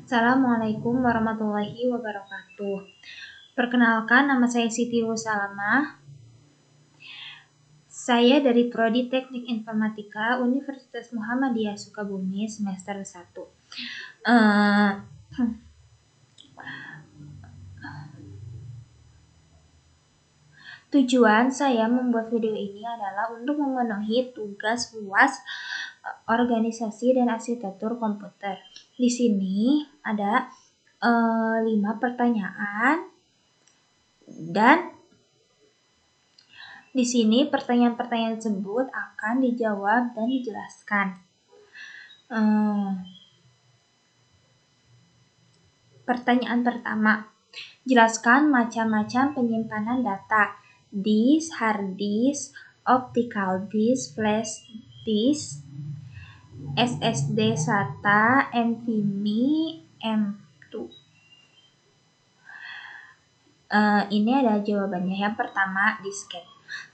Assalamualaikum warahmatullahi wabarakatuh. Perkenalkan, nama saya Siti Salamah. Saya dari Prodi Teknik Informatika Universitas Muhammadiyah Sukabumi semester 1. Tujuan saya membuat video ini adalah untuk memenuhi tugas UAS organisasi dan arsitektur komputer. Di sini ada 5 pertanyaan dan di sini pertanyaan-pertanyaan tersebut akan dijawab dan dijelaskan. Pertanyaan pertama, jelaskan macam-macam penyimpanan data: disk, hard disk, optical disk, flash disk, SSD SATA, NVMe, M.2. Ini ada jawabannya. Yang pertama, disket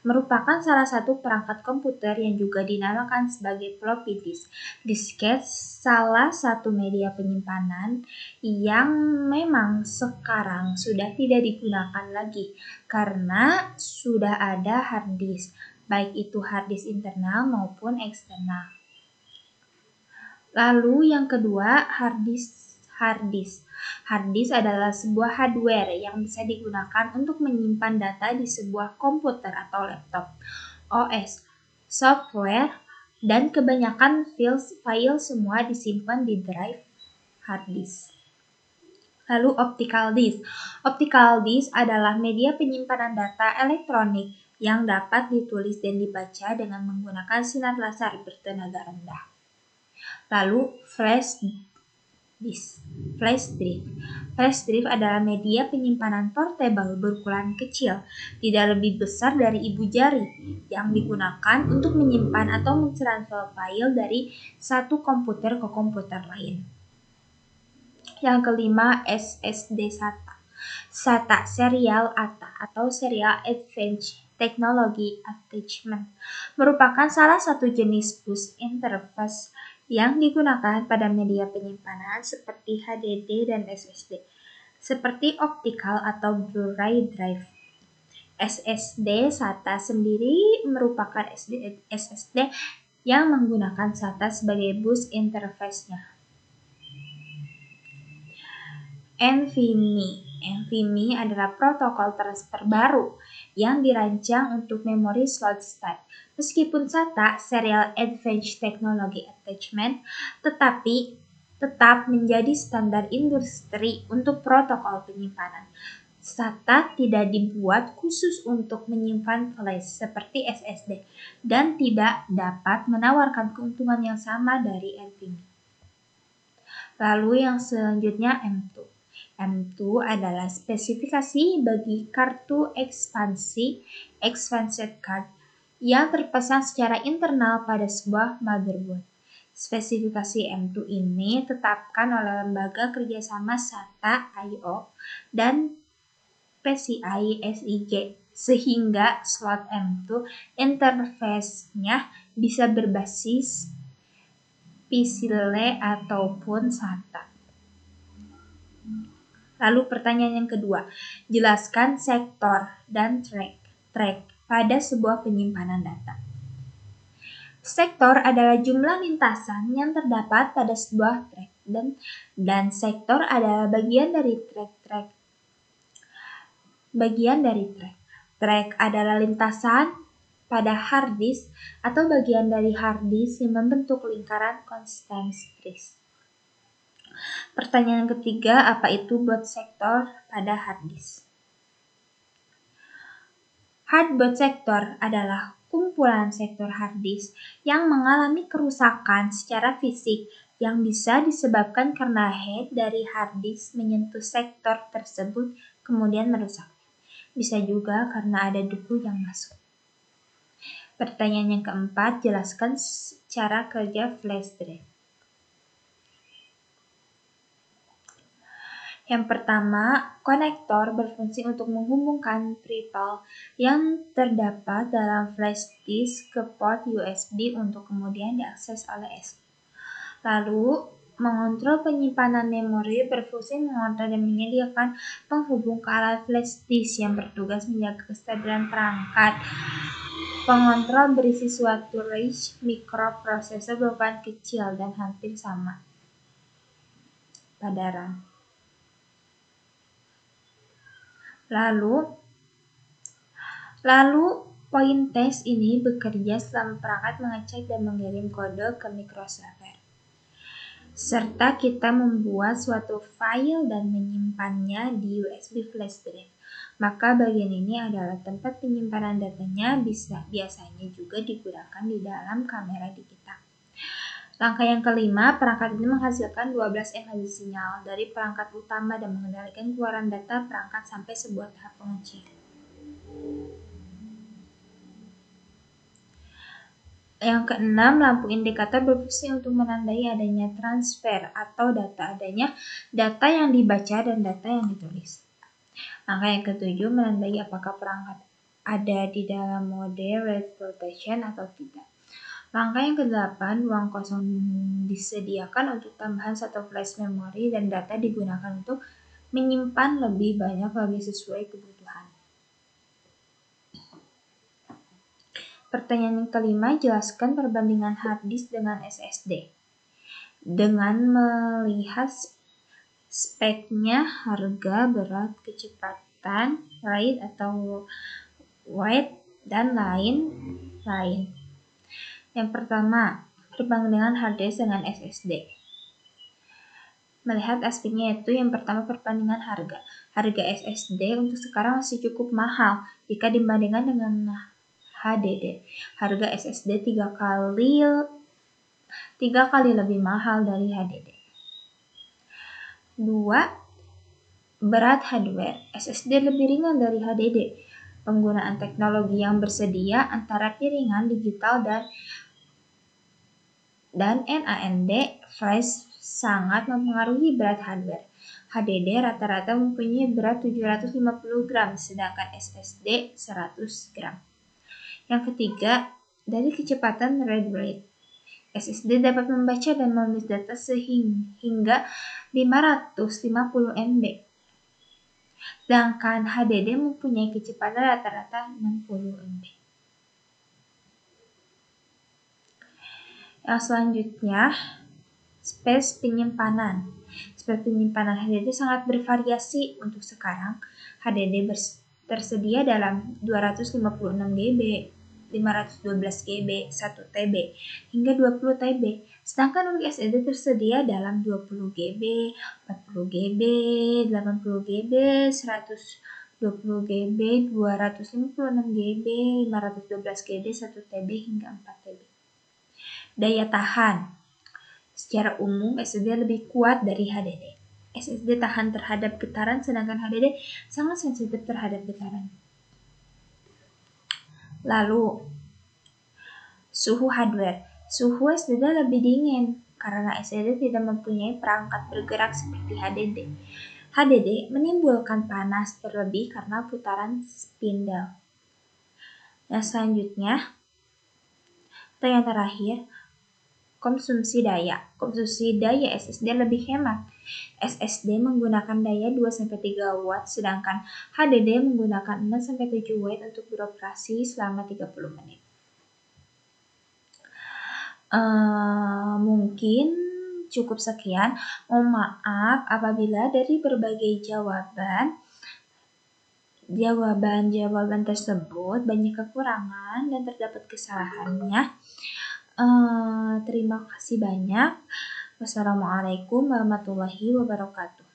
merupakan salah satu perangkat komputer yang juga dinamakan sebagai floppy disk. Disket salah satu media penyimpanan yang memang sekarang sudah tidak digunakan lagi karena sudah ada hard disk, baik itu hard disk internal maupun eksternal. Lalu yang kedua, hard disk. Hard disk adalah sebuah hardware yang bisa digunakan untuk menyimpan data di sebuah komputer atau laptop, OS, software, dan kebanyakan file semua disimpan di drive hard disk. Lalu optical disk. Optical disk adalah media penyimpanan data elektronik yang dapat ditulis dan dibaca dengan menggunakan sinar laser bertenaga rendah. Lalu flash disk. Flash drive adalah media penyimpanan portable berukuran kecil, tidak lebih besar dari ibu jari, yang digunakan untuk menyimpan atau mentransfer file dari satu komputer ke komputer lain. Yang kelima, SSD SATA. SATA Serial ATA atau Serial Advanced Technology Attachment merupakan salah satu jenis bus interface yang digunakan pada media penyimpanan seperti HDD dan SSD, seperti optical atau Blu-ray drive. SSD SATA sendiri merupakan SSD yang menggunakan SATA sebagai bus interface-nya. NVMe adalah protokol transfer baru yang dirancang untuk memori solid state. Meskipun SATA Serial Advanced Technology Attachment tetap menjadi standar industri untuk protokol penyimpanan. SATA tidak dibuat khusus untuk menyimpan flash seperti SSD dan tidak dapat menawarkan keuntungan yang sama dari NVMe. Lalu yang selanjutnya M.2. M.2 adalah spesifikasi bagi kartu expanded card yang terpasang secara internal pada sebuah motherboard. Spesifikasi M.2 ini ditetapkan oleh Lembaga Kerjasama SATA I/O dan PCI SIG sehingga slot M.2 interface-nya bisa berbasis PCIe ataupun SATA. Lalu pertanyaan yang kedua, jelaskan sektor dan track pada sebuah penyimpanan data. Sektor adalah jumlah lintasan yang terdapat pada sebuah track dan sektor adalah bagian dari track. Track adalah lintasan pada hard disk atau bagian dari hard disk yang membentuk lingkaran konsentris. Pertanyaan ketiga, apa itu boot sektor pada hard disk? Hard boot sektor adalah kumpulan sektor hard disk yang mengalami kerusakan secara fisik yang bisa disebabkan karena head dari hard disk menyentuh sektor tersebut kemudian merusak. Bisa juga karena ada debu yang masuk. Pertanyaan yang keempat, jelaskan cara kerja flash drive. Yang pertama, konektor berfungsi untuk menghubungkan peripheral yang terdapat dalam flash disk ke port USB untuk kemudian diakses oleh SD. Lalu, mengontrol penyimpanan memori, berfungsi mengontrol dan menyediakan penghubung ke alat flash disk yang bertugas menjaga kestabilan perangkat. Pengontrol berisi suatu range mikroprosesor berukuran kecil dan hampir sama pada RAM. Lalu point test ini bekerja selama perangkat mengecek dan mengirim kode ke microserver, serta kita membuat suatu file dan menyimpannya di USB flash drive. Maka bagian ini adalah tempat penyimpanan datanya, biasanya juga digunakan di dalam kamera digital. Langkah yang kelima, perangkat ini menghasilkan 12 MHz sinyal dari perangkat utama dan mengendalikan keluaran data perangkat sampai sebuah tahap penguncian. Yang keenam, lampu indikator berfungsi untuk menandai adanya transfer atau data yang dibaca dan data yang ditulis. Langkah yang ketujuh, menandai apakah perangkat ada di dalam mode red protection atau tidak. Langkah yang ke-8, ruang kosong disediakan untuk tambahan satu flash memori dan data digunakan untuk menyimpan lebih banyak lagi sesuai kebutuhan. Pertanyaan yang kelima, jelaskan perbandingan hard disk dengan SSD. Dengan melihat speknya, harga, berat, kecepatan, RAID atau weight, dan lain-lain. Yang pertama, perbandingan hard disk dengan SSD. Melihat aspeknya itu, yang pertama perbandingan harga. Harga SSD untuk sekarang masih cukup mahal jika dibandingkan dengan HDD. Harga SSD 3 kali lebih mahal dari HDD. 2. Berat hardware. SSD lebih ringan dari HDD. Penggunaan teknologi yang bersedia antara piringan digital dan NAND flash sangat mempengaruhi berat hardware. HDD rata-rata mempunyai berat 750 gram, sedangkan SSD 100 gram. Yang ketiga, dari kecepatan read rate. SSD dapat membaca dan menulis data hingga 550 MB. Sedangkan HDD mempunyai kecepatan rata-rata 60 MB. Yang selanjutnya, space penyimpanan. Space penyimpanan HDD sangat bervariasi. Untuk sekarang, HDD tersedia dalam 256 GB, 512 GB, 1 TB, hingga 20 TB. Sedangkan untuk SSD tersedia dalam 20 GB, 40 GB, 80 GB, 120 GB, 256 GB, 512 GB, 1 TB, hingga 4 TB. Daya tahan. Secara umum, SSD lebih kuat dari HDD. SSD tahan terhadap getaran, sedangkan HDD sangat sensitif terhadap getaran. Lalu, suhu hardware. Suhu SSD lebih dingin karena SSD tidak mempunyai perangkat bergerak seperti HDD. HDD menimbulkan panas terlebih karena putaran spindle. Yang selanjutnya, yang terakhir, konsumsi daya. Konsumsi daya SSD lebih hemat. SSD menggunakan daya 2-3 watt, sedangkan HDD menggunakan 6-7 watt untuk beroperasi selama 30 menit. Mungkin cukup sekian. Mohon maaf apabila dari berbagai jawaban tersebut banyak kekurangan dan terdapat kesalahannya. Terima kasih banyak. Wassalamualaikum warahmatullahi wabarakatuh.